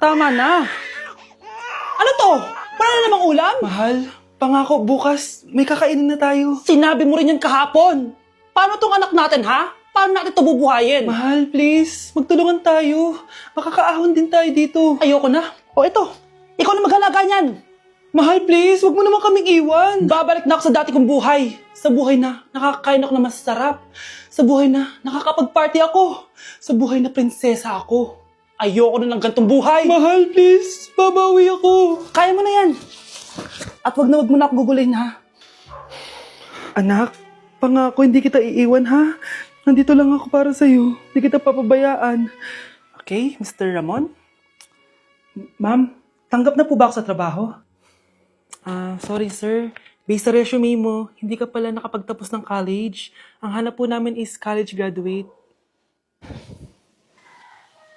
Tama na. Ano to? Wala na namang ulam? Mahal, pangako bukas may kakainin na tayo. Sinabi mo rin yan kahapon. Paano tong anak natin, ha? Paano natin ito bubuhayin? Mahal, please, magtulungan tayo. Makakaahon din tayo dito. Ayoko na. O ito, ikaw na maghalaga niyan. Mahal, please, wag mo naman kaming iwan. Babalik na ako sa dati kong buhay. Sa buhay na nakakakain ako na masarap. Sa buhay na nakakapag-party ako. Sa buhay na prinsesa ako. Ayoko na ng gantong buhay. Mahal, please, babawi ako. Kaya mo na yan. At wag mo na ako gugulin, ha? Anak, pangako hindi kita iiwan ha. Nandito lang ako para sa'yo. Hindi kita papabayaan. Okay, Mr. Ramon? Ma'am, tanggap na po ba ako sa trabaho? Sorry sir. Based sa resume mo, hindi ka pala nakapagtapos ng college. Ang hanap po namin is college graduate.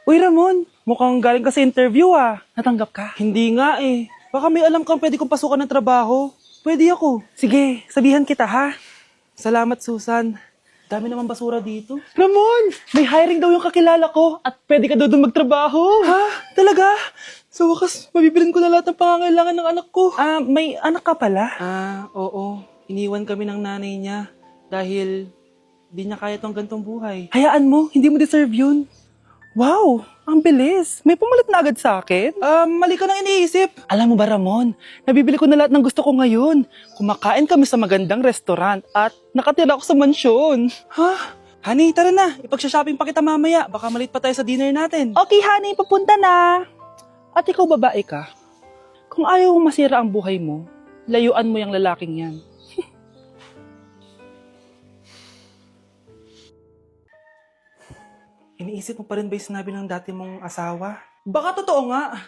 Uy, Ramon, mukhang galing ka sa interview, ah. Natanggap ka? Hindi nga eh. Baka may alam kang pwede kong pasukan ng trabaho. Pwede ako. Sige, sabihan kita, ha? Salamat, Susan. Dami naman basura dito. Ramon! May hiring daw yung kakilala ko at pwede ka daw doon magtrabaho. Ha? Talaga? Sa wakas, mabibilin ko na lahat ng pangangailangan ng anak ko. May anak ka pala? Oo. Iniwan kami ng nanay niya dahil di niya kaya tong gantong buhay. Hayaan mo, hindi mo deserve yun. Wow, ang bilis. May pumalit na agad sa akin. Mali ka nang iniisip. Alam mo ba, Ramon, nabibili ko na lahat ng gusto ko ngayon. Kumakain kami sa magandang restaurant at nakatira ako sa mansyon. Ha? Honey, tara na. Ipag-shopping pa kita mamaya. Baka malit pa tayo sa dinner natin. Okay, honey, papunta na. At ikaw babae ka. Kung ayaw mong masira ang buhay mo, layuan mo yung lalaking yan. Iniisip mo pa rin ba yung sinabi ng dati mong asawa? Baka totoo nga,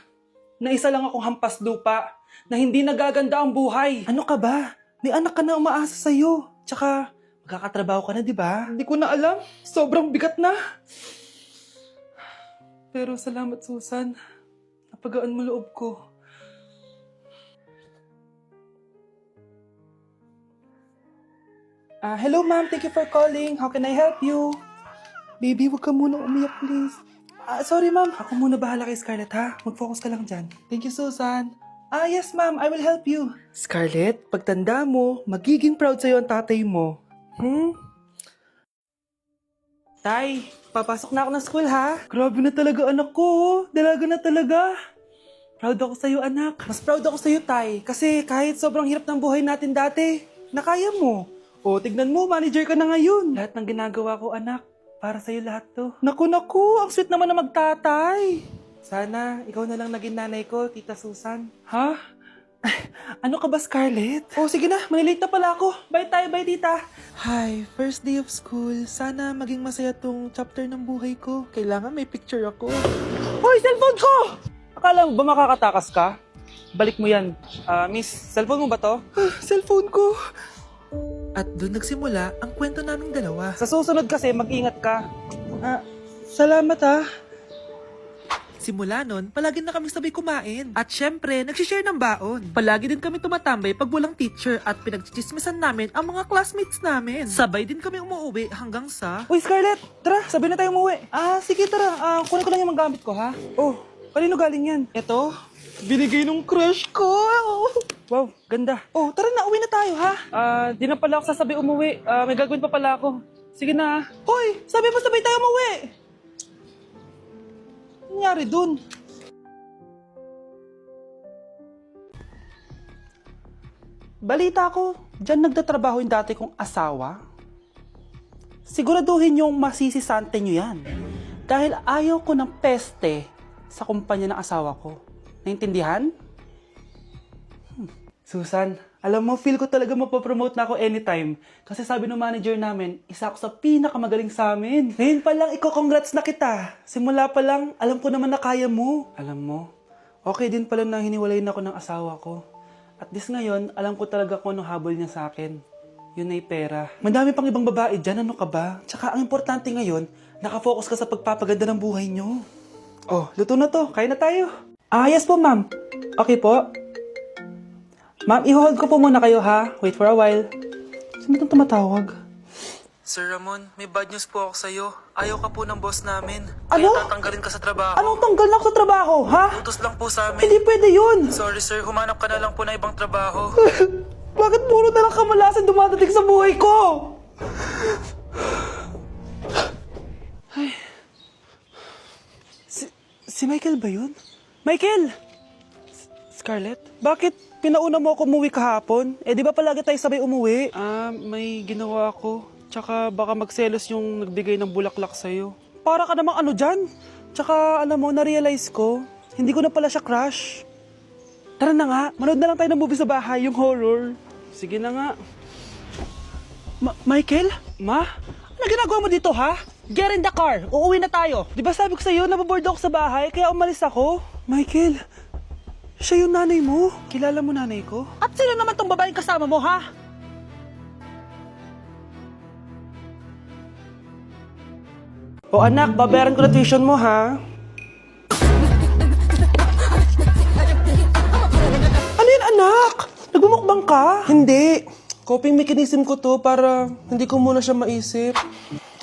na isa lang akong hampas lupa, na hindi nagaganda ang buhay. Ano ka ba? May anak ka na umaasa sa'yo. Tsaka, magkakatrabaho ka na, di ba? Hindi ko na alam. Sobrang bigat na. Pero salamat, Susan. Napagaan mo loob ko. Hello ma'am, thank you for calling. How can I help you? Baby, huwag ka muna umiyak, please. Sorry ma'am. Ako muna bahala kay Scarlett, ha? Mag-focus ka lang dyan. Thank you, Susan. Yes ma'am, I will help you. Scarlett, pagtanda mo, magiging proud sa'yo ang tatay mo. Tay, papasok na ako ng school ha. Grabe na talaga anak ko, oh. Dalaga na talaga. Proud ako sa'yo anak. Mas proud ako sa'yo tay. Kasi kahit sobrang hirap ng buhay natin dati, nakaya mo. O, tignan mo, manager ka na ngayon. Lahat ng ginagawa ko, anak, para sa'yo lahat to. Naku, ang sweet naman na magtatay. Sana, ikaw na lang naging nanay ko, Tita Susan. Ha? Ano ka ba, Scarlett? Oh, sige na, malilate na pala ako. Bye tayo, bye tita. Hi, first day of school. Sana maging masaya tong chapter ng buhay ko. Kailangan may picture ako. Hoy, cellphone ko! Akala mo ba makakatakas ka? Balik mo yan. Miss, cellphone mo ba to? Cellphone ko. At doon nagsimula ang kwento naming dalawa. Sa susunod kasi, mag-ingat ka. Salamat ha. Simula nun, palagi na kami sabay kumain. At syempre, nagsishare ng baon. Palagi din kami tumatambay pag walang teacher at pinagchichismisan namin ang mga classmates namin. Sabay din kami umuwi hanggang sa... Uy, Scarlett! Tara, sabay na tayo umuwi. Sige, tara. Kunin ko lang yung mga gamit ko, ha? Oh, kanino galing yan? Eto, binigay nung crush ko. Wow, ganda. Oh, tara na, uwi na tayo ha. Di na pala ako sasabay umuwi. May gagawin pa pala ako. Sige na. Hoy, sabi mo sabay tayo umuwi. Ano nangyari dun? Balita ko, dyan nagtatrabaho yung dati kong asawa. Siguraduhin yung masisisante nyo yan. Dahil ayaw ko ng peste sa kumpanya ng asawa ko. Naintindihan? Susan, alam mo, feel ko talaga mapopromote na ako anytime. Kasi sabi ng manager namin, isa ako sa pinakamagaling sa amin. Ngayon pa lang, congrats na kita. Simula pa lang, alam ko naman na kaya mo. Alam mo, okay din pala na hiniwalay na ako ng asawa ko. At least ngayon, alam ko talaga kung anong habol niya sa akin. Yun ay pera. Madami pang ibang babae dyan, ano ka ba? Tsaka ang importante ngayon, nakafocus ka sa pagpapaganda ng buhay niyo. Oh, luto na to. Kaya na tayo. Yes po, ma'am. Okay po. Ma'am, i-hold ko po muna kayo ha. Wait for a while. Sino itong tumatawag? Sir Ramon, may bad news po ako sa'yo. Ayaw ka po ng boss namin. Ano? Kaya tatanggalin ka sa trabaho. Anong tanggal na ako sa trabaho, ha? Utos lang po sa amin. Hindi pwede yun! Sorry sir, humanap ka na lang po na ibang trabaho. Bakit puro na lang kamalasan dumadating sa buhay ko? Ay. Si Michael ba yun? Michael! Scarlett? Bakit pinauna mo ako umuwi kahapon? Eh di ba palagi tayo sabay umuwi? May ginawa ako. Tsaka baka magselos yung nagbigay ng bulaklak sa'yo. Para ka namang ano dyan? Tsaka alam mo, na-realize ko, hindi ko na pala siya crush. Tara na nga, manood na lang tayo ng movie sa bahay, yung horror. Sige na nga. Michael? Ma? Ano ginagawa mo dito, ha? Get in the car, uuwi na tayo. Di ba sabi ko sa'yo, nababoard ako sa bahay, kaya umalis ako? Michael, siya yung nanay mo. Kilala mo nanay ko? At sino naman tong babaeng kasama mo, ha? O anak, babayaran ko na tuition mo, ha? Ano yan, anak? Nagmumukbang ka? Hindi. Coping mechanism ko to para hindi ko muna siya maisip.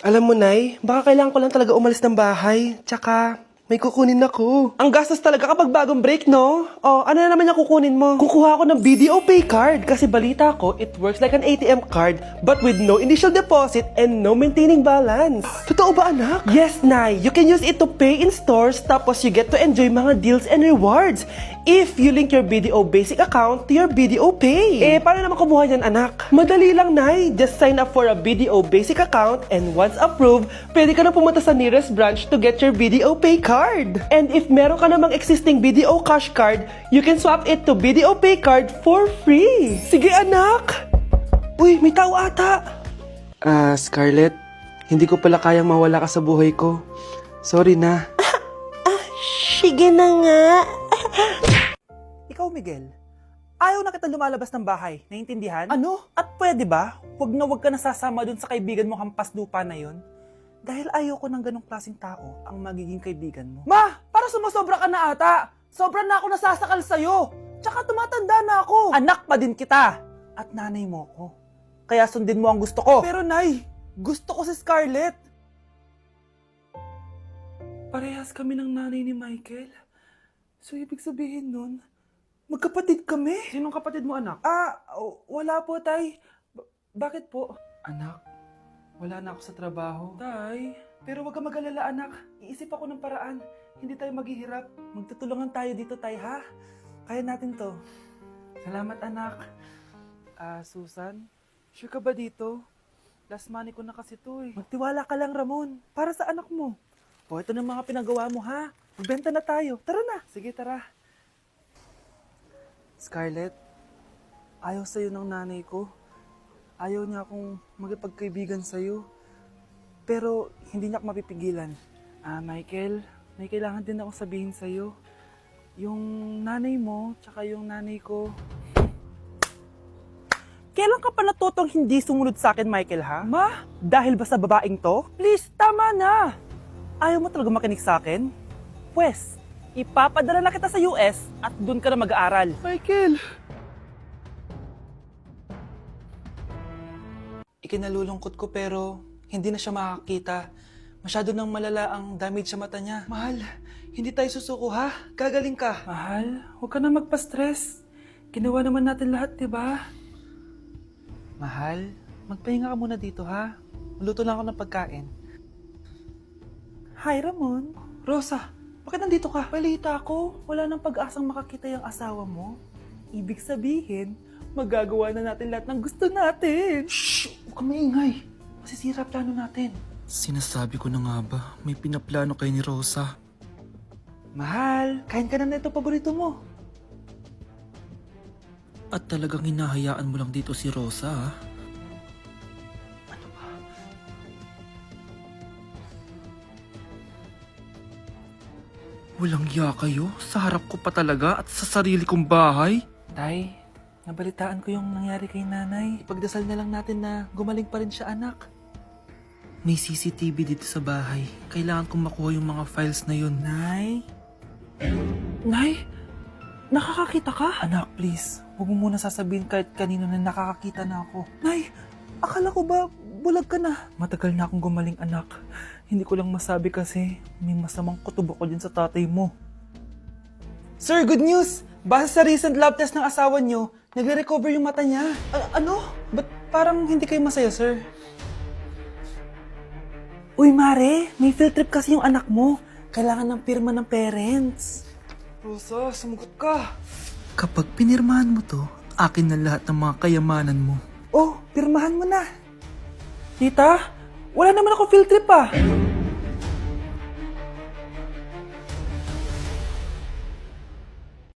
Alam mo, Nay, baka kailangan ko lang talaga umalis ng bahay. Tsaka, may kukunin ako. Ang gastos talaga kapag bagong break, no? O, ano na naman yung kukunin mo? Kukuha ako ng BDO Pay card kasi balita ko, it works like an ATM card but with no initial deposit and no maintaining balance. Totoo ba, anak? Yes, Nay. You can use it to pay in stores tapos you get to enjoy mga deals and rewards if you link your BDO Basic account to your BDO Pay. Eh, paano naman kumuha yan, anak? Madali lang, Nay. Just sign up for a BDO Basic account and once approved, pwede ka na pumunta sa nearest branch to get your BDO Pay card. And if meron ka namang existing BDO Cash card, you can swap it to BDO Pay card for free. Sige, anak! Uy, may tao ata! Scarlett, hindi ko pala kayang mawala ka sa buhay ko. Sorry na. Sige na nga. Ikaw, Miguel, ayaw na kita lumalabas ng bahay. Naiintindihan? Ano? At pwede ba? Huwag ka nasasama dun sa kaibigan mo hampas lupa na yon. Dahil ayoko ng ganong klaseng tao ang magiging kaibigan mo. Ma! Para sumasobra ka na ata! Sobra na ako nasasakal sa'yo! Tsaka tumatanda na ako! Anak pa din kita! At nanay mo ko. Kaya sundin mo ang gusto ko. Pero Nay, gusto ko si Scarlett. Parehas kami ng nanay ni Michael. So ibig sabihin nun, magkapatid kami? Sinong kapatid mo, anak? Wala po, Tay. Bakit po? Anak, wala na ako sa trabaho. Tay, pero wag ka mag-alala, anak. Iisip ako ng paraan. Hindi tayo maghihirap. Magtutulungan tayo dito, Tay, ha? Kaya natin to. Salamat, anak. Susan, sure ka ba dito? Last money ko na kasi to, eh. Magtiwala ka lang, Ramon. Para sa anak mo. O, ito na mga pinagawa mo, ha? Magbenta na tayo. Tara na. Sige, tara. Scarlett, ayaw sa'yo ng nanay ko. Ayaw niya akong magpagkaibigan sa'yo. Pero hindi niya ako mapipigilan. Michael, may kailangan din akong sabihin sa'yo. Yung nanay mo, tsaka yung nanay ko. Kailan ka pa natutong hindi sumunod sa akin, Michael, ha? Ma, dahil ba sa babaeng to? Please, tama na! Ayaw mo talaga makinig sa akin? Pwes, ipapadala na kita sa US at doon ka na mag-aaral. Michael! Ikinalulungkot ko pero hindi na siya makakita. Masyado nang malala ang damage sa mata niya. Mahal, hindi tayo susuko, ha? Gagaling ka. Mahal, huwag ka na magpa-stress. Ginawa naman natin lahat, diba? Mahal, magpahinga ka muna dito, ha? Maluto lang ako ng pagkain. Hi, Ramon. Rosa, bakit nandito ka? Balita ko, wala nang pag-asang makakita yung asawa mo. Ibig sabihin, magagawa na natin lahat ng gusto natin. Shhh! Huwag kang maingay. Masisira plano natin. Sinasabi ko na nga ba, may pinaplano kay ni Rosa. Mahal, kain ka na nito paborito mo. At talagang hinahayaan mo lang dito si Rosa, ha? Ano ba? Walang iya kayo? Sa harap ko pa talaga at sa sarili kong bahay? Tay, nabalitaan ko yung nangyari kay nanay. Ipagdasal na lang natin na gumaling pa rin siya, anak. May CCTV dito sa bahay. Kailangan kong makuha yung mga files na yun. Nay? Nay? Nakakakita ka? Anak, please. Huwag mo muna sasabihin kahit kanino na nakakakita na ako. Nay, akala ko ba bulag ka na. Matagal na akong gumaling, anak. Hindi ko lang masabi kasi may masamang kutob ako dyan sa tatay mo. Sir, good news! Base sa recent lab test ng asawa nyo, nagre-recover yung mata niya. Ano? Ba't parang hindi kayo masaya, sir? Uy, Mare, may field trip kasi yung anak mo. Kailangan ng pirma ng parents. Rosa, sumagot ka. Kapag pinirmahan mo to, akin na lahat ng mga kayamanan mo. Oh, pirmahan mo na. Tita, wala naman ako field trip ah.